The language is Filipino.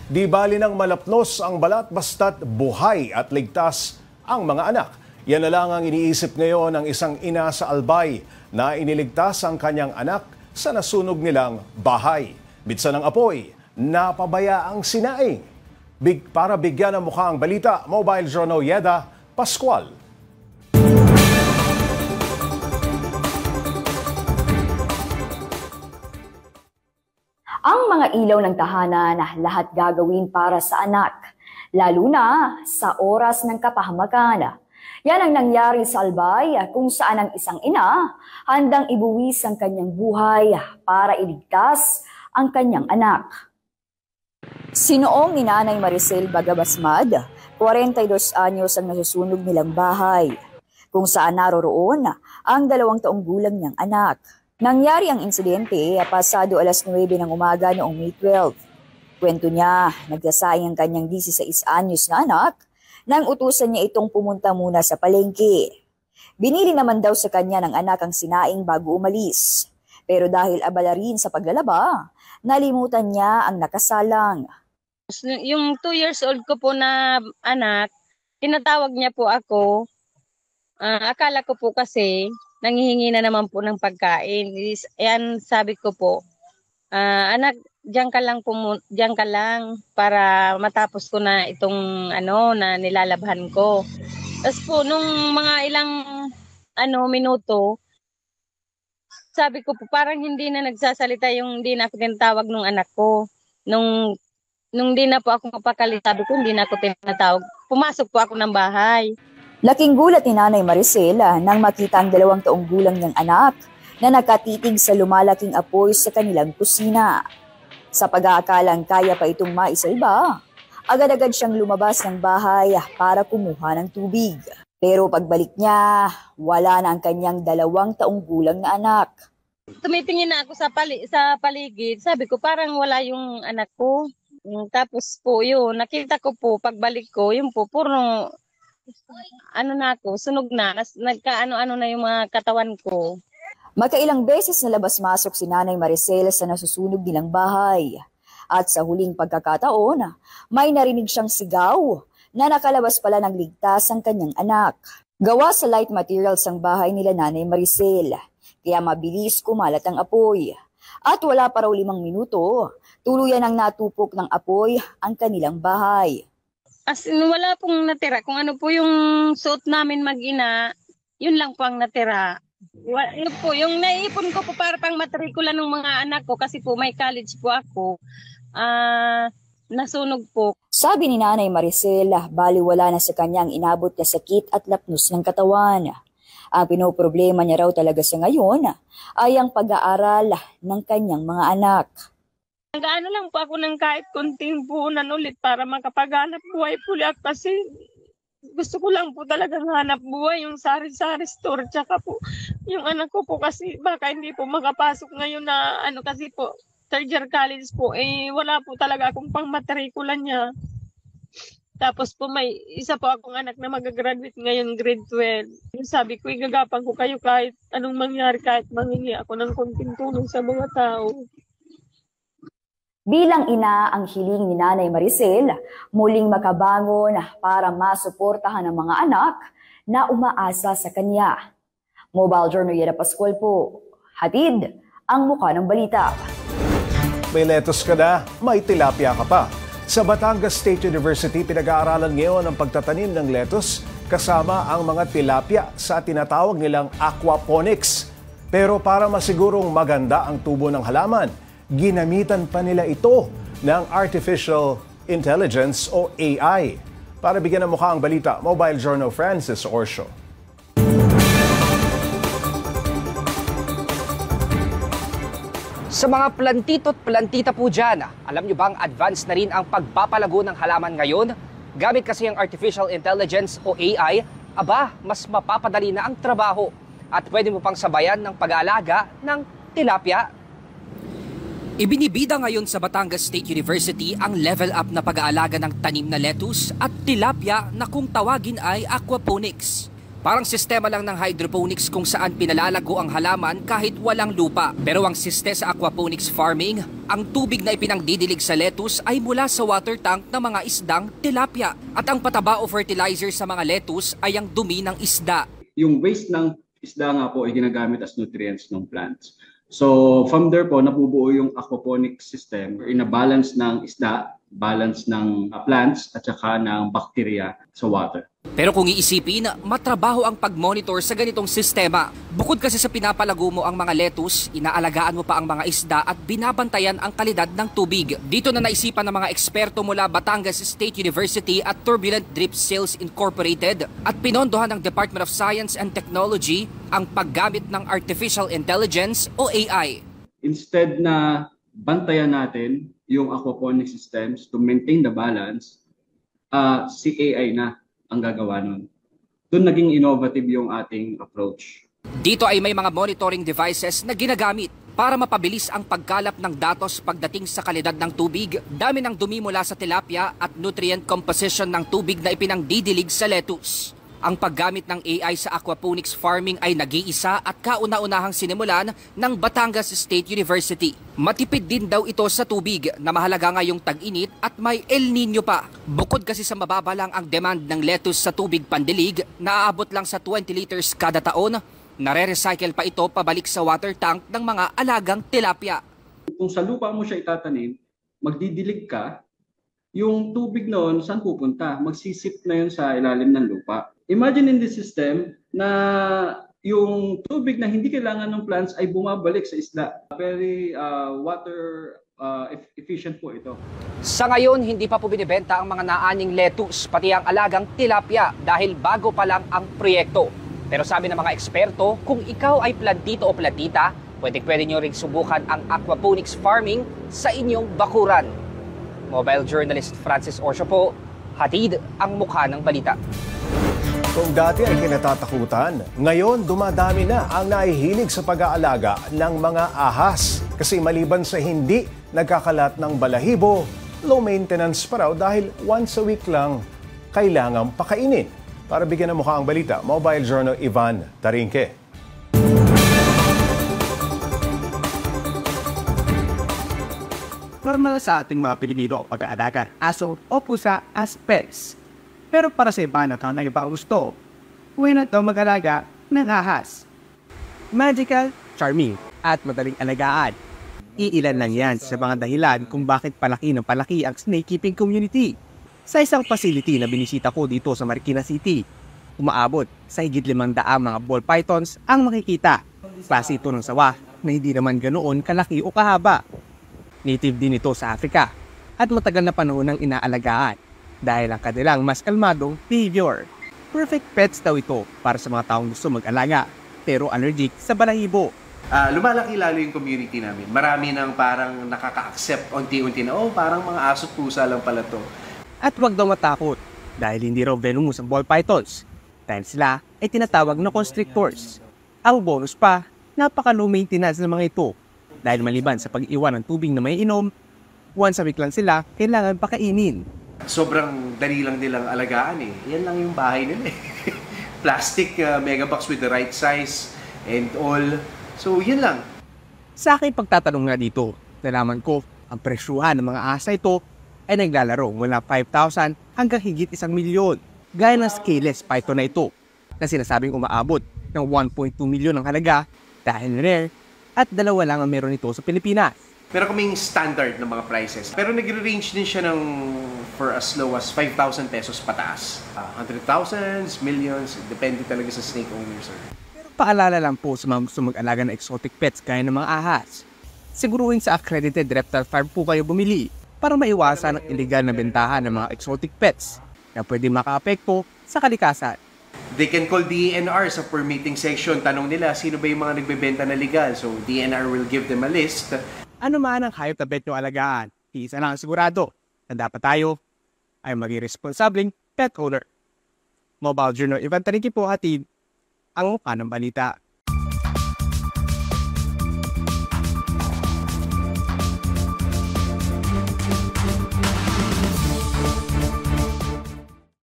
Di bali ng malapnos ang balat basta't buhay at ligtas ang mga anak. Yan na lang ang iniisip ngayon ng isang ina sa Albay na iniligtas ang kanyang anak sa nasunog nilang bahay. Bitsa ng apoy, napabaya ang sinaing. Para bigyan ng mukha ang balita, Mobile Journal Yeda Pascual. Ang mga ilaw ng tahanan, lahat gagawin para sa anak, lalo na sa oras ng kapahamakan. Yan ang nangyari sa Albay kung saan ang isang ina handang ibuwis ang kanyang buhay para iligtas ang kanyang anak. Sinoong ni Nanay Maricel Bagabasmad, 42 anyos ang nasusunog nilang bahay, kung saan naroroon ang 2 taong gulang niyang anak. Nangyari ang insidente pasado alas 9 ng umaga noong May 12. Kwento niya, nagkasayang ang kanyang 16 anyos na anak nang utusan niya itong pumunta muna sa palengke. Binili naman daw sa kanya ng anak ang sinaing bago umalis. Pero dahil abala rin sa paglalaba, nalimutan niya ang nakasalang. Yung 2 years old ko po na anak, tinatawag niya po ako. Akala ko po kasi nanghihingi na naman po ng pagkain. Ayan, sabi ko po, anak, diyan ka lang para matapos ko na itong na nilalabhan ko. Tapos po nung mga ilang minuto, sabi ko po parang hindi na nagsasalita yung hindi na ako tinatawag nung anak ko. Nung di na po ako mapakali, sabi ko hindi na ako tinatawag. Pumasok po ako ng bahay. Laking gulat ni Nanay Maricel nang makita ang 2 taong gulang niyang anak na nakatitig sa lumalaking apoy sa kanilang kusina. Sa pag-aakalang kaya pa itong maisalba, agad-agad siyang lumabas ng bahay para kumuha ng tubig. Pero pagbalik niya, wala na ang kanyang 2 taong gulang na anak. Tumitingin na ako sa paligid, sabi ko parang wala yung anak ko. Tapos po yun, nakita ko po pagbalik ko, yun po puro na ako, sunog na, nagka-ano na yung mga katawan ko. Magkailang beses na labas-masok si Nanay Maricel sa nasusunog nilang bahay. At sa huling pagkakataon, may narinig siyang sigaw na nakalabas pala ng ligtas ang kanyang anak. Gawa sa light materials ang bahay nila Nanay Maricel, kaya mabilis kumalat ang apoy. At wala pa raw 5 minuto, tuluyan ang natupok ng apoy ang kanilang bahay. As in, wala pong natira. Kung ano po yung suot namin mag-ina, yun lang po ang natira. Yun po, yung naipon ko po para pang matrikula ng mga anak ko kasi po may college po ako. Nasunog po. Sabi ni Nanay Maricel, baliwala na sa kanyang inabot na sakit at lapnos ng katawan. Ang pinoproblema niya raw talaga sa ngayon ay ang pag-aaral ng kanyang mga anak. Nag-ano lang po ako ng kahit konting puhunan ulit para makapaghanap buhay po ulit kasi gusto ko lang po talagang hanap buhay yung sari-sari store tsaka po yung anak ko po kasi baka hindi po makapasok ngayon na kasi po 3rd year college po wala po talaga akong pang matrikula niya. Tapos po may isa po akong anak na mag-graduate ngayon grade 12. Sabi ko igagapan ko kayo kahit anong mangyari, kahit manghingi ako ng konting tulong sa mga tao. Bilang ina, ang hiling ni Nanay Maricel, muling makabangon para masuportahan ang mga anak na umaasa sa kanya. Mobile Journal Yeda Pascual po, hatid ang mukha ng balita. May lettuce ka na, may tilapia ka pa. Sa Batangas State University, pinag-aaralan ngayon ang pagtatanim ng lettuce kasama ang mga tilapia sa tinatawag nilang aquaponics. Pero para masigurong maganda ang tubo ng halaman, ginamitan pa nila ito ng Artificial Intelligence o AI. Para bigyan ng mukha ang balita, Mobile Journal Francis Orsio. Sa mga plantito at plantita po dyan, alam nyo bang advanced na rin ang pagpapalago ng halaman ngayon? Gamit kasi ang Artificial Intelligence o AI, mas mapapadali na ang trabaho at pwede mo pang sabayan ng pag-aalaga ng tilapia. Ibinibida ngayon sa Batangas State University ang level up na pag-aalaga ng tanim na lettuce at tilapia na kung tawagin ay aquaponics. Parang sistema lang ng hydroponics kung saan pinalalago ang halaman kahit walang lupa. Pero ang siste sa aquaponics farming, ang tubig na ipinangdidilig sa lettuce ay mula sa water tank ng mga isdang tilapia. At ang pataba o fertilizer sa mga lettuce ay ang dumi ng isda. Yung waste ng isda nga po ay ginagamit as nutrients ng plants. So from there po, nabubuo yung aquaponic system, ina-balance ng isda, balance ng plants at saka ng bacteria sa water. Pero kung iisipin, matrabaho ang pag-monitor sa ganitong sistema. Bukod kasi sa pinapalago mo ang mga lettuce, inaalagaan mo pa ang mga isda at binabantayan ang kalidad ng tubig. Dito na naisipan ng mga eksperto mula Batangas State University at Turbulent Drip Sales Incorporated at pinondohan ng Department of Science and Technology ang paggamit ng Artificial Intelligence o AI. Instead na bantayan natin yung aquaponic systems to maintain the balance, si AI na ang gagawa nun. Doon naging innovative yung ating approach. Dito ay may mga monitoring devices na ginagamit para mapabilis ang pagkalap ng datos pagdating sa kalidad ng tubig, dami ng dumi mula sa tilapia at nutrient composition ng tubig na ipinangdidilig sa lettuce. Ang paggamit ng AI sa aquaponics farming ay nag-iisa at kauna-unahang sinimulan ng Batangas State University. Matipid din daw ito sa tubig na mahalaga ngayong tag-init at may El Nino pa. Bukod kasi sa mababa lang ang demand ng lettuce sa tubig pandilig, naaabot lang sa 20 liters kada taon, nare-recycle pa ito pabalik sa water tank ng mga alagang tilapia. Kung sa lupa mo siya itatanim, magdidilig ka, yung tubig noon saan pupunta? Magsisip na yun sa ilalim ng lupa. Imagine in this system na yung tubig na hindi kailangan ng plants ay bumabalik sa isda. Very water efficient po ito. Sa ngayon, hindi pa po binibenta ang mga naaning lettuce, pati ang alagang tilapia dahil bago pa lang ang proyekto. Pero sabi ng mga eksperto, kung ikaw ay plantito o plantita, pwede nyo rin subukan ang aquaponics farming sa inyong bakuran. Mobile journalist Francis Orsio po, hatid ang mukha ng balita. Kung dati ay kinatatakutan, ngayon dumadami na ang nahihilig sa pag-aalaga ng mga ahas. Kasi maliban sa hindi nagkakalat ng balahibo, low maintenance pa raw dahil once a week lang kailangang pakainin. Para bigyan ng mukha ang balita, Mobile Journal Ivan Tarinque. Normal sa ating mga Pilipino ang pag-aalaga aso o pusa as pets. Pero para sa iba na taong iba gusto, huwag na ito mag-alaga ng ahas. Magical, charming, at madaling alagaan. Iilan lang yan sa mga dahilan kung bakit palaki ng palaki ang snake keeping community. Sa isang facility na binisita ko dito sa Marikina City, umaabot sa higit 500 mga ball pythons ang makikita. Klase ito ng sawa na hindi naman ganoon kalaki o kahaba. Native din ito sa Africa at matagal na panahon ng inaalagaan dahil ang kanilang mas kalmadong behavior. Perfect pets daw ito para sa mga taong gusto mag-alaga pero allergic sa balahibo. Lumalaki lalo yung community namin. Marami nang parang nakaka-accept unti-unti na, parang mga aso pusa lang pala to. At huwag daw matakot dahil hindi raw venomous ang ball pythons dahil sila ay tinatawag na constrictors. Ang bonus pa, napaka-low maintenance ng mga ito dahil maliban sa pag-iwan ng tubig na may inom, once a week lang sila kailangan pakainin. Sobrang dali lang nilang alagaan eh. Yan lang yung bahay nila eh. Plastic megabox with the right size and all. So yun lang. Sa akin pagtatanong nga dito, nalaman ko ang presyuhan ng mga asa ito ay naglalaro mula 5,000 hanggang higit 1 milyon. Gaya ng scaleless python na ito na sinasabing umaabot ng 1.2 milyon ang halaga dahil rare at 2 lang ang meron ito sa Pilipinas. Pero kaming standard ng mga prices. Pero nagre-range din siya ng for as low as 5,000 pesos pataas. 100,000, millions, depende talaga sa snake owner, sir. Pero paalala lang po sa mga gusto mag-alaga ng exotic pets gaya ng mga ahas. Siguruhin sa accredited reptile farm po kayo bumili para maiwasan ang illegal na bentahan ng mga exotic pets na pwede makaapekto sa kalikasan. They can call DENR sa permitting section. Tanong nila, sino ba yung mga nagbebenta na legal? So, DENR will give them a list. Ano man ang hayop na pet nyo alagaan, isa lang ang sigurado na dapat tayo ay maging responsableng pet owner. Mobile Journal Ivan Tarinque po, hatid ang mukha ng balita.